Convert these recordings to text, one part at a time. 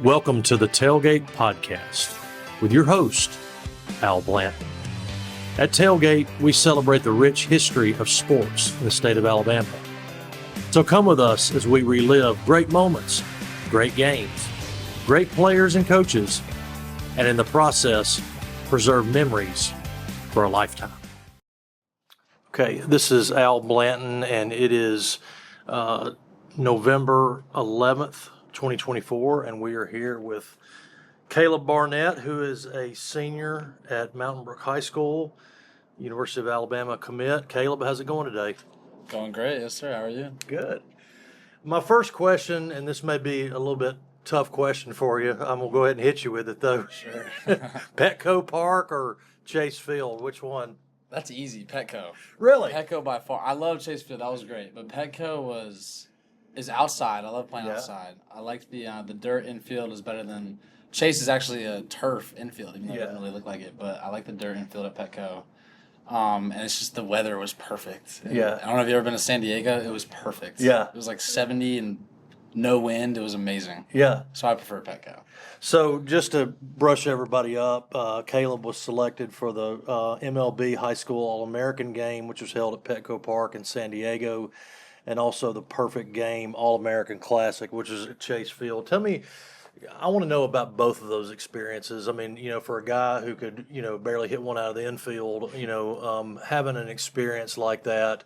Welcome to the Talegate Podcast with your host, Al Blanton. At Talegate, we celebrate the rich history of sports in the state of Alabama. So come with us as we relive great moments, great games, great players and coaches, and in the process, preserve memories for a lifetime. Okay, this is Al Blanton, and it is November 11th, 2024, and we are here with Caleb Barnett, who is a senior at Brook High School, University of Alabama commit. Caleb, how's it going today? Going great, yes sir. How are you? Good. My first question, and this may be a little bit tough question for you. I'm going to go ahead and hit you with it, though. Sure. Petco Park or Chase Field? Which one? That's easy, Petco. Really? Petco by far. I love Chase Field. That was great. But Petco is outside. I love playing outside. I like the dirt infield is better than Chase is actually a turf infield, even though it doesn't really look like it. But I like the dirt infield at Petco. And it's just the weather was perfect. And I don't know if you've ever been to San Diego. It was perfect. Yeah. It was like 70 and no wind. It was amazing. Yeah. So I prefer Petco. So just to brush everybody up, Caleb was selected for the MLB High School All-American game, which was held at Petco Park in San Diego, and also the Perfect Game All-American Classic, which is at Chase Field. Tell me, I want to know about both of those experiences. I mean, for a guy who could, barely hit one out of the infield, having an experience like that,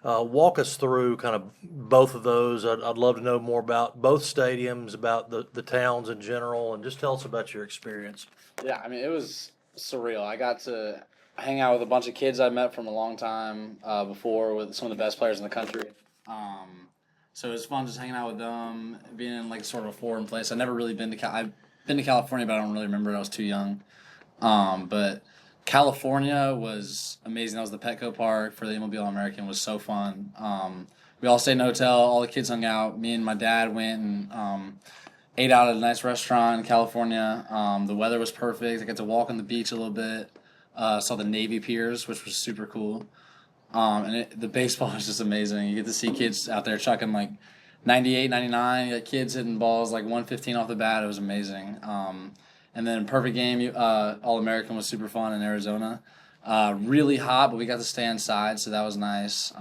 walk us through kind of both of those. I'd love to know more about both stadiums, about the towns in general, and just tell us about your experience. Yeah, I mean, it was surreal. I got to hang out with a bunch of kids I met from a long time before, with some of the best players in the country. So it was fun just hanging out with them, being in like sort of a foreign place. I've never really been to I've been to California, but I don't really remember it. I was too young. But California was amazing. That was the Petco Park for the MLB All-American. It was so fun. We all stayed in a hotel. All the kids hung out. Me and my dad went and ate out at a nice restaurant in California. The weather was perfect. I got to walk on the beach a little bit. Saw the Navy Piers, which was super cool. The baseball is just amazing. You get to see kids out there chucking like 98, 99. You got kids hitting balls like 115 off the bat. It was amazing. And then Perfect Game All-American was super fun in Arizona. Really hot, but we got to stay inside, so that was nice.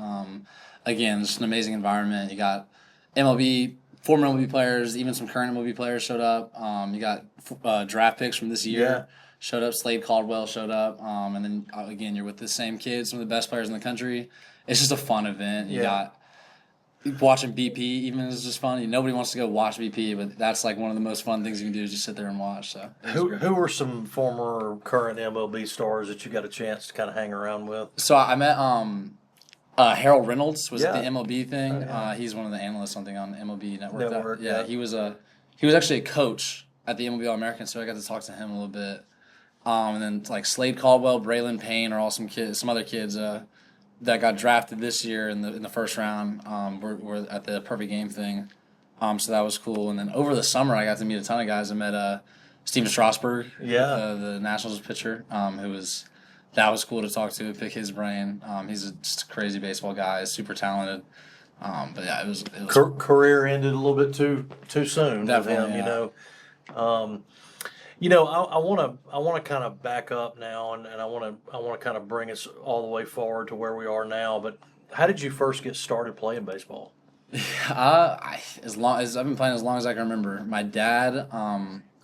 Again, just an amazing environment. You got former MLB players, even some current MLB players showed up. You got draft picks from this year. Showed up. Slade Caldwell showed up. And then, again, you're with the same kids, some of the best players in the country. It's just a fun event. You got watching BP even is just fun. Nobody wants to go watch BP, but that's like one of the most fun things you can do is just sit there and watch. So who were some former or current MLB stars that you got a chance to kind of hang around with? So I met Harold Reynolds was at the MLB thing. He's one of the analysts on MLB Network. He was actually a coach at the MLB All-American, so I got to talk to him a little bit. And then like Slade Caldwell, Braylon Payne are all some other kids that got drafted this year in the first round. Were at the Perfect Game thing. So that was cool. And then over the summer, I got to meet a ton of guys. I met Steven Strasburg, the Nationals pitcher, that was cool to talk to, pick his brain. He's just a crazy baseball guy, super talented. But yeah, it was career ended a little bit too soon with him. I want to kind of back up now, and I want to kind of bring us all the way forward to where we are now. But how did you first get started playing baseball? As long as I've been playing as long as I can remember. My dad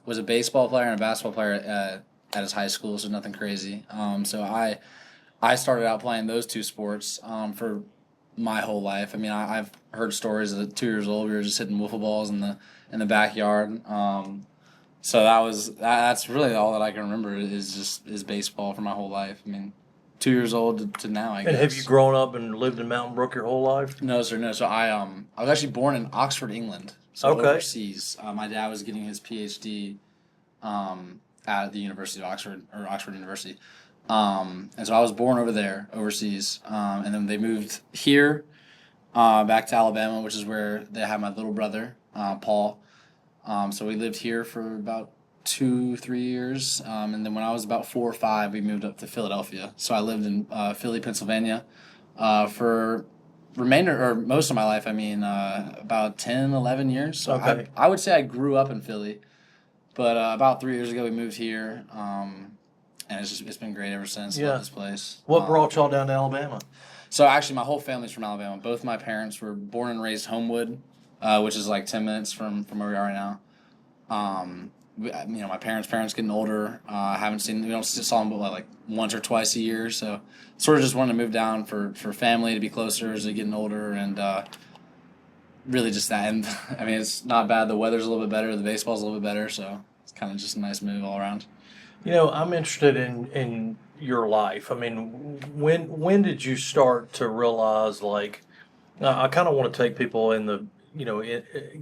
was a baseball player and a basketball player at his high school, so nothing crazy. So I started out playing those two sports for my whole life. I mean, I've heard stories that at 2 years old we were just hitting wiffle balls in the backyard. So that's really all that I can remember is baseball for my whole life. I mean, 2 years old to now, I guess. And have you grown up and lived in Mountain Brook your whole life? No, sir, no. So I was actually born in Oxford, England. So overseas. My dad was getting his PhD at the University of Oxford, or Oxford University. And so I was born over there, overseas. And then they moved here back to Alabama, which is where they had my little brother, Paul. So we lived here for about 2-3 years. And then when I was about 4 or 5, we moved up to Philadelphia. So I lived in Philly, Pennsylvania for most of my life. I mean, about 10, 11 years. So I would say I grew up in Philly. But about 3 years ago, we moved here, and it's been great ever since. Yeah. Love this place. What brought y'all down to Alabama? So actually, my whole family's from Alabama. Both my parents were born and raised Homewood, which is like 10 minutes from where we are right now. My parents getting older. We don't saw them but like once or twice a year. So sort of just wanted to move down for family to be closer as they're getting older, and really just that. And I mean, it's not bad. The weather's a little bit better. The baseball's a little bit better. So it's kind of just a nice move all around. I'm interested in your life. I mean, when did you start to realize, like, I kind of want to take people in the,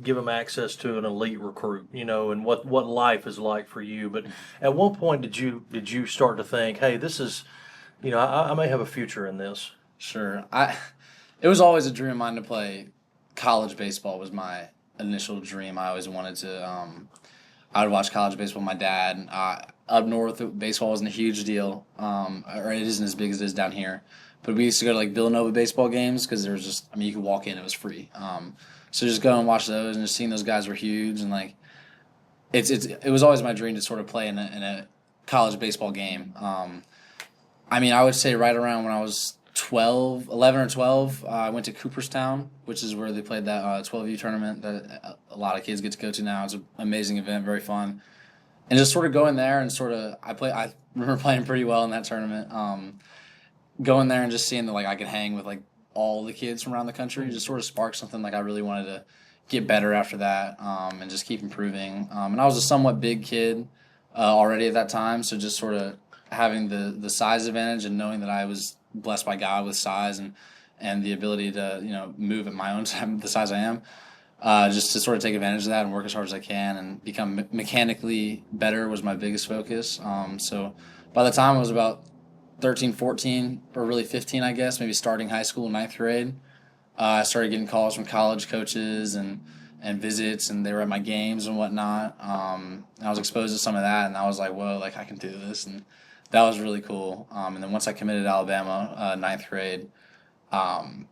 give them access to an elite recruit, and what life is like for you. But at what point did you start to think, hey, this is, I may have a future in this? Sure. It was always a dream of mine to play college baseball. Was my initial dream. I always wanted to. I would watch college baseball with my dad. Up north, baseball wasn't a huge deal, or it isn't as big as it is down here. But we used to go to like Villanova baseball games because there was just, you could walk in, it was free. So just go and watch those, and just seeing those guys were huge, and like, it was always my dream to sort of play in a college baseball game. I would say right around when I was 11 or 12, I went to Cooperstown, which is where they played that 12U tournament that a lot of kids get to go to now. It's an amazing event, very fun. And just sort of going there and I remember playing pretty well in that tournament. Going there and just seeing that like I could hang with like all the kids from around the country just sort of sparked something. Like I really wanted to get better after that, and just keep improving. And I was a somewhat big kid already at that time, so just sort of having the size advantage and knowing that I was blessed by God with size and the ability to move at my own time, the size I am. Just to sort of take advantage of that and work as hard as I can and become mechanically better was my biggest focus. So by the time I was about 13, 14, or really 15, I guess, maybe starting high school, ninth grade, I started getting calls from college coaches and visits, and they were at my games and whatnot. And I was exposed to some of that, and I was like, whoa, like I can do this. And that was really cool. And then once I committed to Alabama, ninth grade, from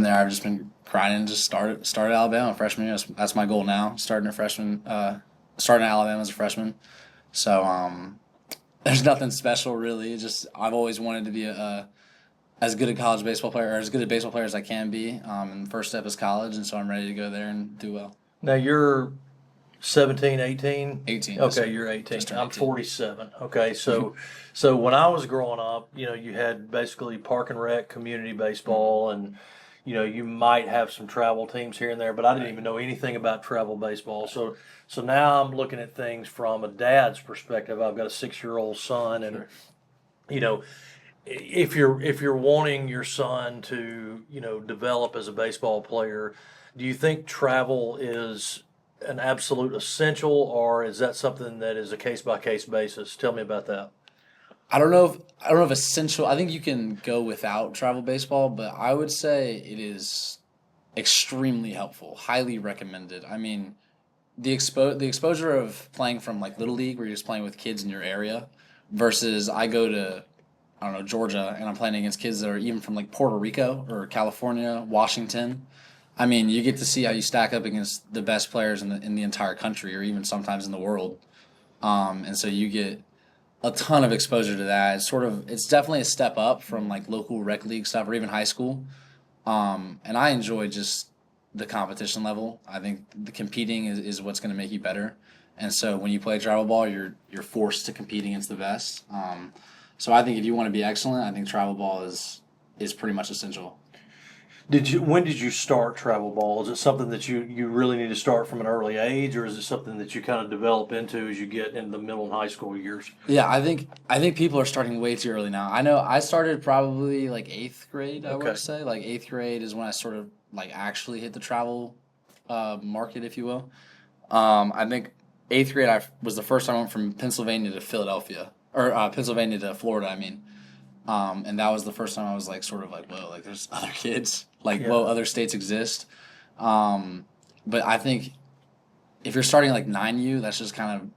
there I've just been grinding and just started Alabama freshman year. That's my goal now, starting at Alabama as a freshman. So there's nothing special really. It's just I've always wanted to be as good a college baseball player, or as good a baseball player as I can be. And the first step is college, and so I'm ready to go there and do well. Now you're 17, 18? 18. Okay, you're 18. I'm 18. 47. Okay, so when I was growing up, you had basically park and rec community baseball, and you might have some travel teams here and there, but I didn't even know anything about travel baseball. So now I'm looking at things from a dad's perspective. I've got a 6-year-old son, and if you're wanting your son to develop as a baseball player, do you think travel is an absolute essential, or is that something that is a case by case basis? Tell me about that. I don't know if essential. I think you can go without travel baseball, but I would say it is extremely helpful, highly recommended. I mean, the exposure of playing from like Little League, where you're just playing with kids in your area, versus I go to, I don't know, Georgia, and I'm playing against kids that are even from like Puerto Rico or California, Washington. I mean, you get to see how you stack up against the best players in the entire country, or even sometimes in the world. And so you get a ton of exposure to that. It's definitely a step up from like local rec league stuff or even high school. And I enjoy just the competition level. I think the competing is what's going to make you better. And so when you play travel ball, you're forced to compete against the best. So I think if you want to be excellent, I think travel ball is pretty much essential. When did you start travel ball? Is it something that you really need to start from an early age, or is it something that you kind of develop into as you get into the middle and high school years? Yeah, I think people are starting way too early now. I know I started probably like 8th grade, I would say. Like 8th grade is when I sort of like actually hit the travel market, if you will. I think 8th grade was the first time I went from Pennsylvania to Philadelphia, or Pennsylvania to Florida, I mean. And that was the first time I was like sort of like, whoa, like there's other kids, like whoa, other states exist. But I think if you're starting like 9U, that's just kind of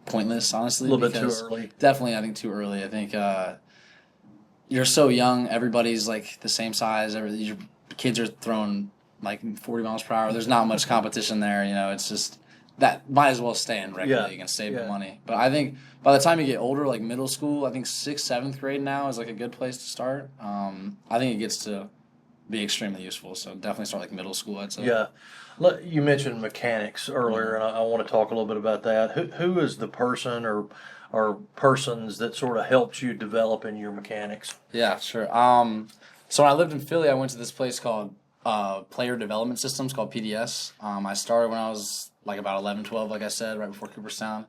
pointless, honestly. A little bit too early. Definitely, I think too early. I think you're so young. Everybody's like the same size. Your kids are throwing like 40 miles per hour. There's not much competition there. It's just that might as well stay in rec Yeah. league and save the Yeah. money. But I think by the time you get older, like middle school, I think 6th, 7th grade now is like a good place to start. I think it gets to be extremely useful. So definitely start like middle school, I'd say. Yeah. You mentioned mechanics earlier, and I want to talk a little bit about that. Who is the person or persons that sort of helped you develop in your mechanics? Yeah, sure. So when I lived in Philly, I went to this place called Player Development Systems called PDS. I started when I was like about 11, 12, like I said, right before Cooperstown.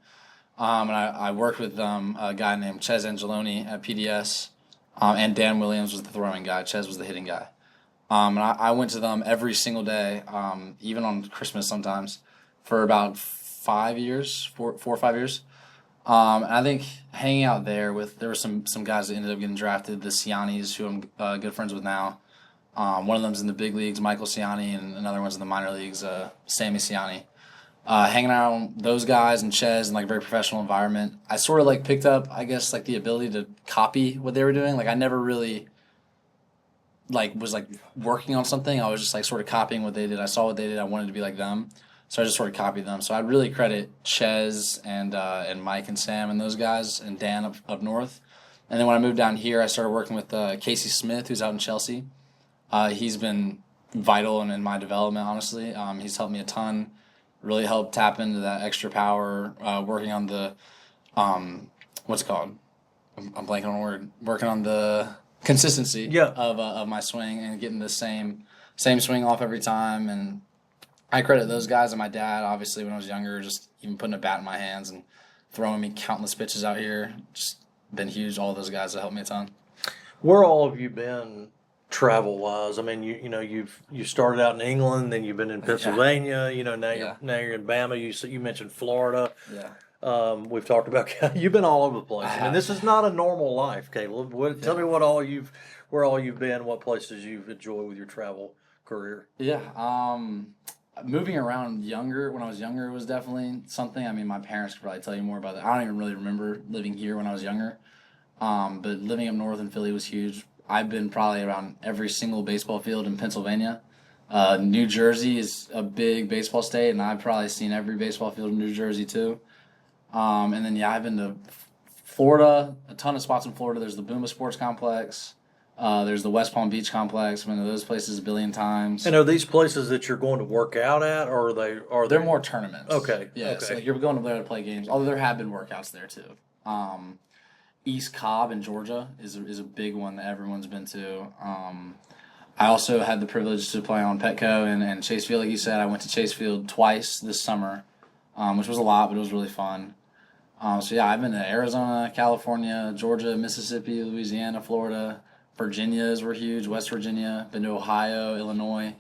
And I worked with a guy named Ches Angeloni at PDS, and Dan Williams was the throwing guy. Ches was the hitting guy. And I went to them every single day, even on Christmas sometimes, for about 5 years, 4 or 5 years. And I think hanging out there there were some guys that ended up getting drafted, the Cianis, who I'm good friends with now. One of them's in the big leagues, Michael Ciani, and another one's in the minor leagues, Sammy Ciani. Hanging out with those guys and Ches in like a very professional environment, I sort of like picked up, I guess, like the ability to copy what they were doing. Like I never really was like working on something. I was just like sort of copying what they did. I saw what they did. I wanted to be like them. So I just sort of copied them. So I'd really credit Ches and Mike and Sam and those guys and Dan up north. And then when I moved down here, I started working with Casey Smith, who's out in Chelsea. He's been vital in my development, honestly. He's helped me a ton, really helped tap into that extra power, working on the, what's it called? I'm blanking on a word. Working on the consistency of my swing and getting the same swing off every time. And I credit those guys and my dad, obviously, when I was younger, just even putting a bat in my hands and throwing me countless pitches out here. Just been huge. All those guys that helped me a ton. Where all have you been travel wise? I mean, you started out in England, then you've been in Pennsylvania. Now you're in Bama. You mentioned Florida. Yeah. We've talked about you've been all over the place. I mean, this is not a normal life, Caleb. Tell me where all you've been, what places you've enjoyed with your travel career. Yeah. Moving around when I was younger was definitely something. I mean, my parents could probably tell you more about that. I don't even really remember living here when I was younger. But living up north in Philly was huge. I've been probably around every single baseball field in Pennsylvania. New Jersey is a big baseball state, and I've probably seen every baseball field in New Jersey too. And then, I've been to Florida, a ton of spots in Florida. There's the Booma Sports Complex. There's the West Palm Beach Complex. I've been to those places a billion times. And are these places that you're going to work out at, or they're more tournaments? Okay. Yeah, okay. So you're going there to play games. Although there have been workouts there too. East Cobb in Georgia is a big one that everyone's been to. I also had the privilege to play on Petco and Chase Field, like you said. I went to Chase Field twice this summer, which was a lot, but it was really fun. I've been to Arizona, California, Georgia, Mississippi, Louisiana, Florida. Virginia's were huge. West Virginia. Been to Ohio, Illinois.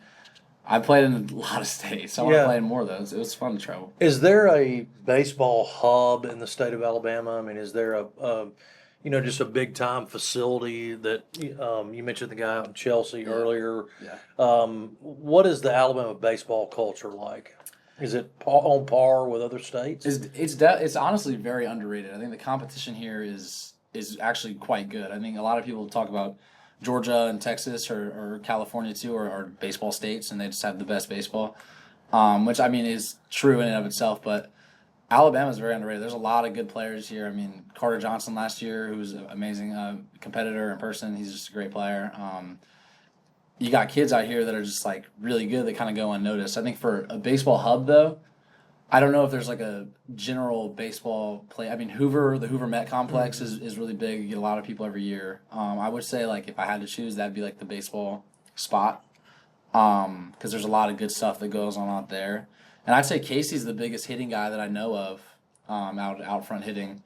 I played in a lot of states. I want to play in more of those. It was fun to travel. Is there a baseball hub in the state of Alabama? I mean, is there just a big time facility that you mentioned the guy out in Chelsea earlier? Yeah. What is the Alabama baseball culture like? Is it on par with other states? It's honestly very underrated. I think the competition here is actually quite good. I think a lot of people talk about Georgia and Texas or California too are baseball states, and they just have the best baseball, which I mean is true in and of itself. But Alabama is very underrated. There's a lot of good players here. I mean, Carter Johnson last year, who was an amazing competitor in person. He's just a great player. You got kids out here that are just like really good that kind of go unnoticed. I think for a baseball hub though, I don't know if there's like a general baseball play. I mean, the Hoover Met Complex is really big. You get a lot of people every year. I would say like if I had to choose, that'd be like the baseball spot, because there's a lot of good stuff that goes on out there. And I'd say Casey's the biggest hitting guy that I know of, out front hitting.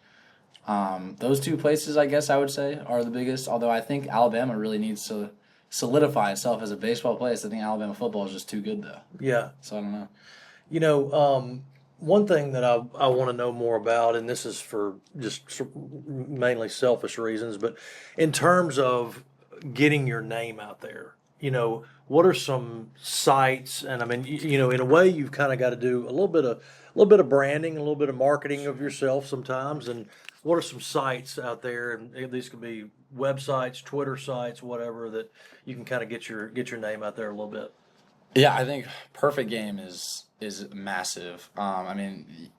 Those two places, I guess I would say, are the biggest. Although I think Alabama really needs to solidify itself as a baseball place. I think Alabama football is just too good though. Yeah. So I don't know. One thing that I want to know more about, and this is for just mainly selfish reasons, but in terms of getting your name out there, what are some sites? And I mean, in a way, you've kind of got to do a little bit of branding, a little bit of marketing of yourself sometimes. And what are some sites out there? And these could be websites, Twitter sites, whatever, that you can kind of get your name out there a little bit. Yeah, I think Perfect Game is is massive. I mean,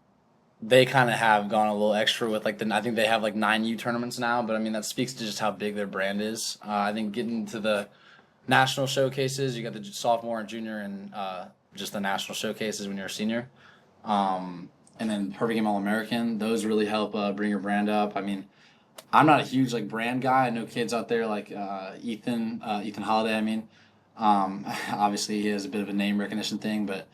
they kind of have gone a little extra with like I think they have like 9U tournaments now, but I mean that speaks to just how big their brand is. I think getting to the national showcases, you got the sophomore and junior, and just the national showcases when you're a senior, and then perfect game All American. Those really help bring your brand up. I mean, I'm not a huge like brand guy. I know kids out there like Ethan Holiday. I mean, obviously he has a bit of a name recognition thing, but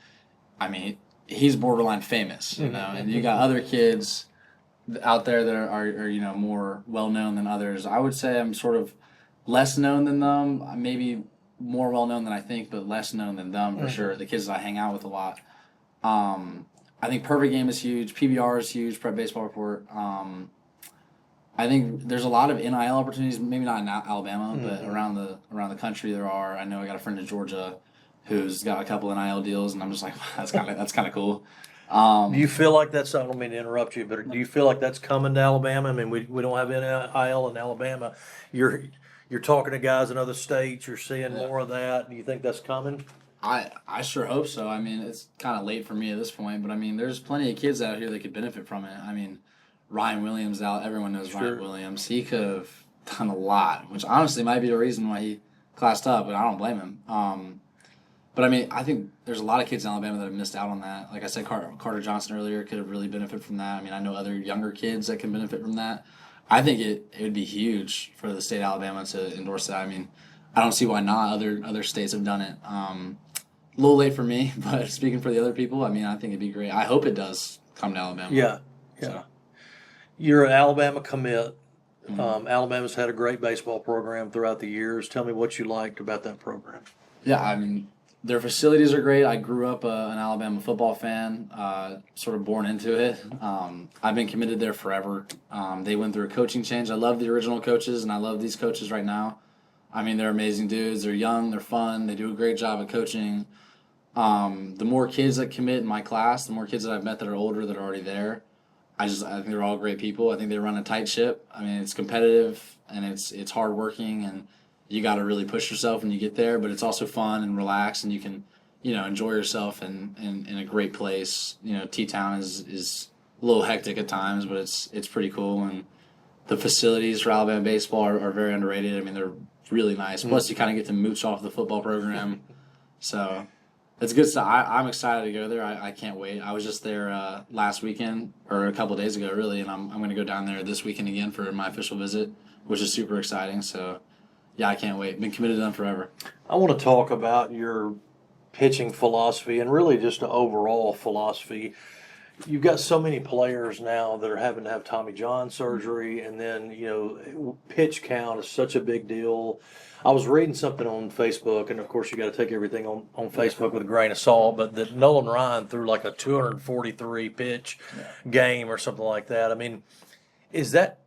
I mean he's borderline famous, you know. And you got other kids out there that are you know more well known than others. I would say I'm sort of less known than them. Maybe more well known than I think, but less known than them for sure. The kids that I hang out with a lot. I think Perfect Game is huge. PBR is huge. Prep Baseball Report. I think there's a lot of NIL opportunities. Maybe not in Alabama, but around the country there are. I know I got a friend in Georgia who's got a couple NIL deals, and I'm just like, that's kind of cool. Do you feel like that's, I don't mean to interrupt you, but do you feel like that's coming to Alabama? I mean, we don't have NIL in Alabama. You're talking to guys in other states. You're seeing more of that. Do you think that's coming? I sure hope so. I mean, it's kind of late for me at this point, but I mean, there's plenty of kids out here that could benefit from it. I mean, Ryan Williams out. Everyone knows Ryan Williams. He could have done a lot, which honestly might be the reason why he classed up, but I don't blame him. But I mean, I think there's a lot of kids in Alabama that have missed out on that. Like I said, Carter Johnson earlier could have really benefited from that. I mean, I know other younger kids that can benefit from that. I think it would be huge for the state of Alabama to endorse that. I mean, I don't see why not. Other states have done it. A little late for me, but speaking for the other people, I mean, I think it'd be great. I hope it does come to Alabama. Yeah. So. You're an Alabama commit. Alabama's had a great baseball program throughout the years. Tell me what you liked about that program. Yeah, I mean, their facilities are great. I grew up an Alabama football fan, sort of born into it. I've been committed there forever. They went through a coaching change. I love the original coaches, and I love these coaches right now. I mean, they're amazing dudes. They're young. They're fun. They do a great job at coaching. The more kids that commit in my class, the more kids that I've met that are older that are already there. I think they're all great people. I think they run a tight ship. I mean, it's competitive and it's hard working, and you got to really push yourself when you get there. But it's also fun and relaxed, and you can, you know, enjoy yourself in a great place. You know, T-Town is a little hectic at times, but it's pretty cool. And the facilities for Alabama baseball are very underrated. I mean, they're really nice. Plus, you kind of get to mooch off the football program, so. It's good stuff. I'm excited to go there. I can't wait. I was just there last weekend, or a couple of days ago, really, and I'm going to go down there this weekend again for my official visit, which is super exciting. So, yeah, I can't wait. Been committed to them forever. I want to talk about your pitching philosophy and really just the overall philosophy. You've got so many players now that are having to have Tommy John surgery, and then, you know, pitch count is such a big deal. I was reading something on Facebook, and of course you got to take everything on Facebook with a grain of salt, but that Nolan Ryan threw like a 243 pitch game or something like that. I mean, has that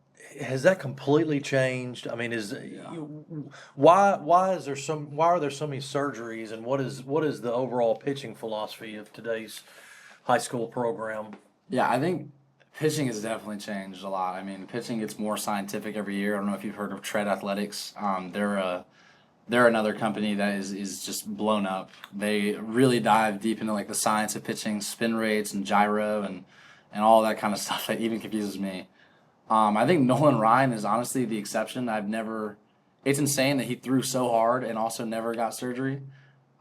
completely changed? I mean, why are there so many surgeries, and what is the overall pitching philosophy of today's high school program? Yeah, I think pitching has definitely changed a lot. I mean, pitching gets more scientific every year. I don't know if you've heard of Tread Athletics. They're another company that is just blown up. They really dive deep into like the science of pitching, spin rates and gyro and all that kind of stuff that even confuses me. I think Nolan Ryan is honestly the exception. It's insane that he threw so hard and also never got surgery.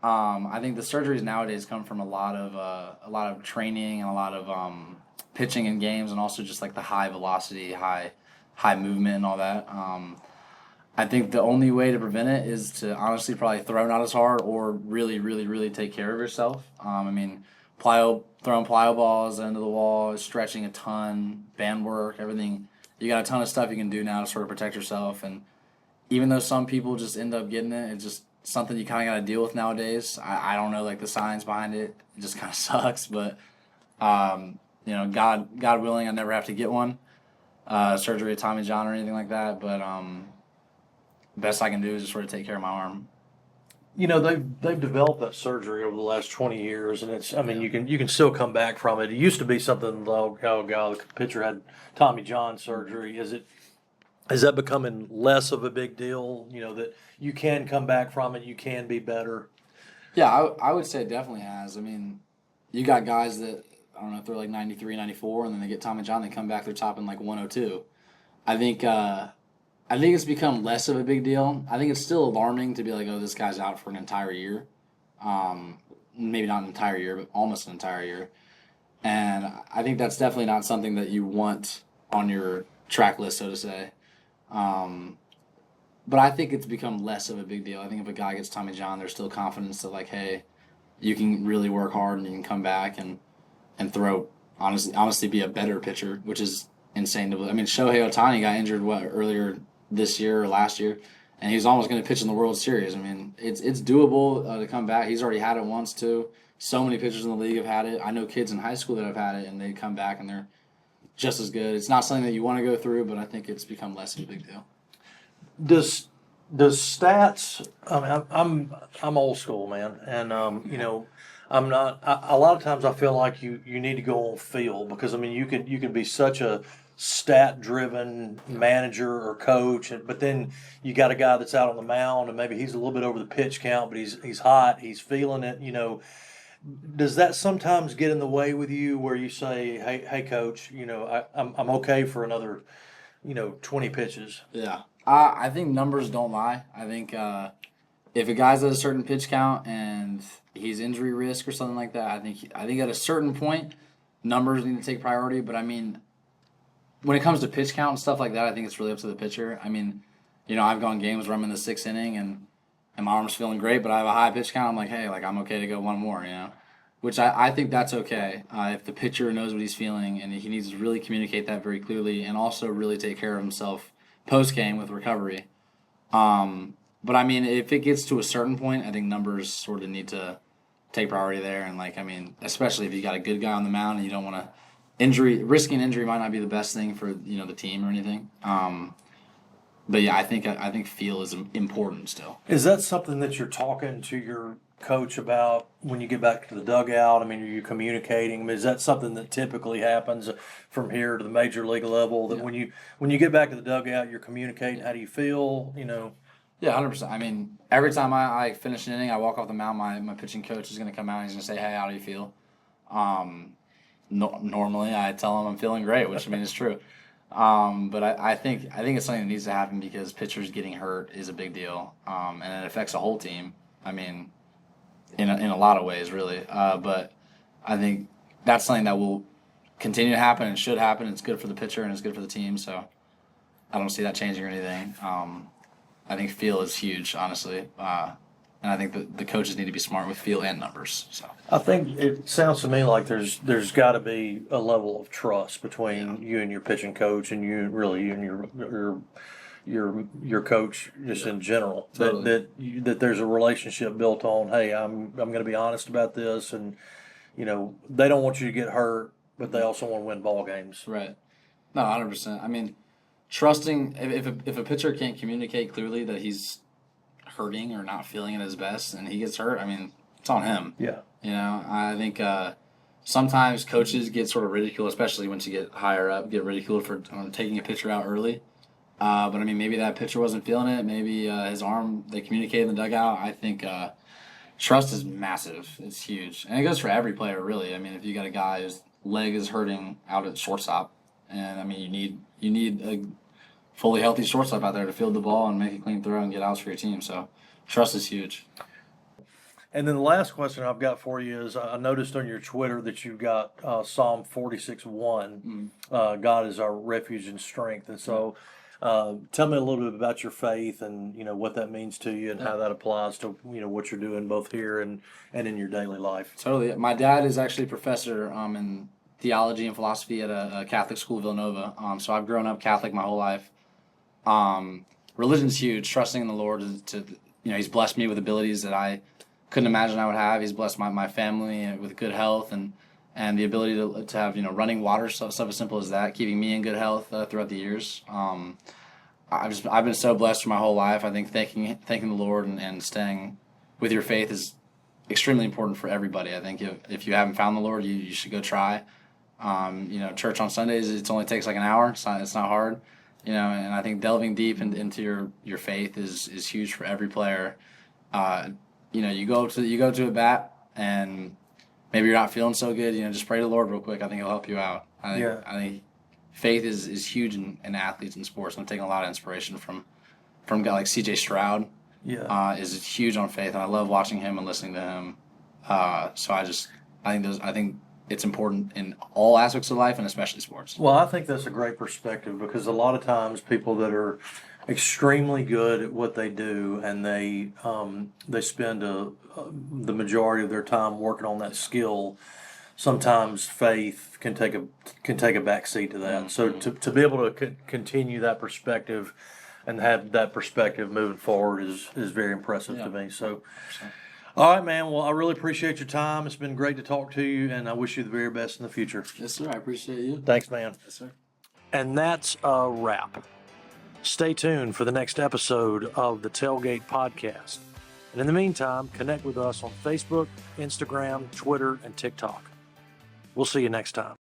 I think the surgeries nowadays come from a lot of training and a lot of pitching in games, and also just like the high velocity, high movement and all that. I think the only way to prevent it is to honestly probably throw not as hard or really, really, really take care of yourself. I mean, throwing plyo balls into the wall, stretching a ton, band work, everything. You got a ton of stuff you can do now to sort of protect yourself. And even though some people just end up getting it, it's just something you kind of got to deal with nowadays. I don't know like the science behind it. It just kind of sucks, but you know, God willing, I never have to get one surgery, Tommy John or anything like that. But best I can do is just sort of take care of my arm. You know, they've developed that surgery over the last 20 years, and it's, I mean, you can still come back from it. It used to be something, oh God, the pitcher had Tommy John surgery. Is that becoming less of a big deal? You know, that you can come back from it, you can be better. Yeah, I would say it definitely has. I mean, you got guys that, I don't know, if they're like 93, 94, and then they get Tommy John, they come back, they're topping like 102. I think it's become less of a big deal. I think it's still alarming to be like, oh, this guy's out for an entire year. Maybe not an entire year, but almost an entire year. And I think that's definitely not something that you want on your track list, so to say. But I think it's become less of a big deal. I think if a guy gets Tommy John, there's still confidence that, like, hey, you can really work hard and you can come back and throw, honestly be a better pitcher, which is insane to believe. I mean, Shohei Ohtani got injured, earlier this year or last year, and he was almost going to pitch in the World Series. I mean, it's doable to come back. He's already had it once, too. So many pitchers in the league have had it. I know kids in high school that have had it, and they come back and they're just as good. It's not something that you want to go through, but I think it's become less of a big deal. Does stats? I mean, I'm old school, man, and you know, I'm not. A lot of times, I feel like you need to go on feel because I mean, you can be such a stat driven manager or coach, but then you got a guy that's out on the mound and maybe he's a little bit over the pitch count, but he's hot, he's feeling it, you know. Does that sometimes get in the way with you where you say, hey coach, you know, I'm okay for another, you know, 20 pitches? Yeah. I think numbers don't lie. I think if a guy's at a certain pitch count and he's injury risk or something like that, I think at a certain point, numbers need to take priority. But I mean, when it comes to pitch count and stuff like that, I think it's really up to the pitcher. I mean, you know, I've gone games where I'm in the sixth inning and my arm's feeling great, but I have a high pitch count. I'm like, hey, like I'm okay to go one more, you know, which I think that's okay if the pitcher knows what he's feeling and he needs to really communicate that very clearly and also really take care of himself post game with recovery. But I mean, if it gets to a certain point, I think numbers sort of need to take priority there. And like, I mean, especially if you got a good guy on the mound and you don't want to risking injury might not be the best thing for, you know, the team or anything. But yeah, I think feel is important still. Is that something that you're talking to your coach about when you get back to the dugout? I mean, are you communicating? I mean, is that something that typically happens from here to the major league level? That when you get back to the dugout, you're communicating. How do you feel? You know. Yeah, 100%. I mean, every time I finish an inning, I walk off the mound. My pitching coach is going to come out and he's going to say, "Hey, how do you feel?" Normally, I tell him I'm feeling great, which I mean is true. But I think it's something that needs to happen because pitchers getting hurt is a big deal, and it affects the whole team. I mean, in a lot of ways, really. But I think that's something that will continue to happen and should happen. It's good for the pitcher and it's good for the team. So I don't see that changing or anything. I think feel is huge, honestly. And I think the coaches need to be smart with feel and numbers. So I think it sounds to me like there's got to be a level of trust between you and your pitching coach, and you and your coach just in general. Totally. That there's a relationship built on. Hey, I'm going to be honest about this, and you know they don't want you to get hurt, but they also want to win ball games. Right. No, 100%. I mean, trusting if a pitcher can't communicate clearly that he's hurting or not feeling at his best and he gets hurt, I mean, it's on him. Yeah. You know, I think sometimes coaches get sort of ridiculed, especially once you get higher up, get ridiculed for taking a pitcher out early. But I mean, maybe that pitcher wasn't feeling it. Maybe his arm, they communicated in the dugout. I think trust is massive. It's huge. And it goes for every player, really. I mean, if you got a guy whose leg is hurting out at shortstop, and I mean, you need a fully healthy shortstop out there to field the ball and make a clean throw and get outs for your team. So trust is huge. And then the last question I've got for you is I noticed on your Twitter that you've got Psalm 46:1, God is our refuge and strength. And so tell me a little bit about your faith and, you know, what that means to you and how that applies to, you know, what you're doing both here and in your daily life. Totally. My dad is actually a professor in theology and philosophy at a Catholic school, Villanova. So I've grown up Catholic my whole life. Religion's huge. Trusting in the Lord to you know, He's blessed me with abilities that I couldn't imagine I would have. He's blessed my family with good health and the ability to have, you know, running water, stuff as simple as that, keeping me in good health throughout the years. I've been so blessed for my whole life. I think thanking the Lord and staying with your faith is extremely important for everybody. I think if you haven't found the Lord, you should go try. You know, church on Sundays, it only takes like an hour. It's not hard. You know, and I think delving deep into your faith is huge for every player. You know, you go to a bat and maybe you're not feeling so good, just pray to the Lord real quick. I think He'll help you out. I think faith is huge in athletes and sports. I'm taking a lot of inspiration from a guy like C.J. Stroud. Yeah. Is huge on faith, and I love watching him and listening to him. So I think it's important in all aspects of life, and especially sports. Well, I think that's a great perspective, because a lot of times people that are extremely good at what they do, and they spend the majority of their time working on that skill. Sometimes faith can take a back seat to that. So to be able to continue that perspective and have that perspective moving forward is very impressive to me. So, all right, man. Well, I really appreciate your time. It's been great to talk to you, and I wish you the very best in the future. Yes, sir. I appreciate you. Thanks, man. Yes, sir. And that's a wrap. Stay tuned for the next episode of the Talegate Podcast. And in the meantime, connect with us on Facebook, Instagram, Twitter, and TikTok. We'll see you next time.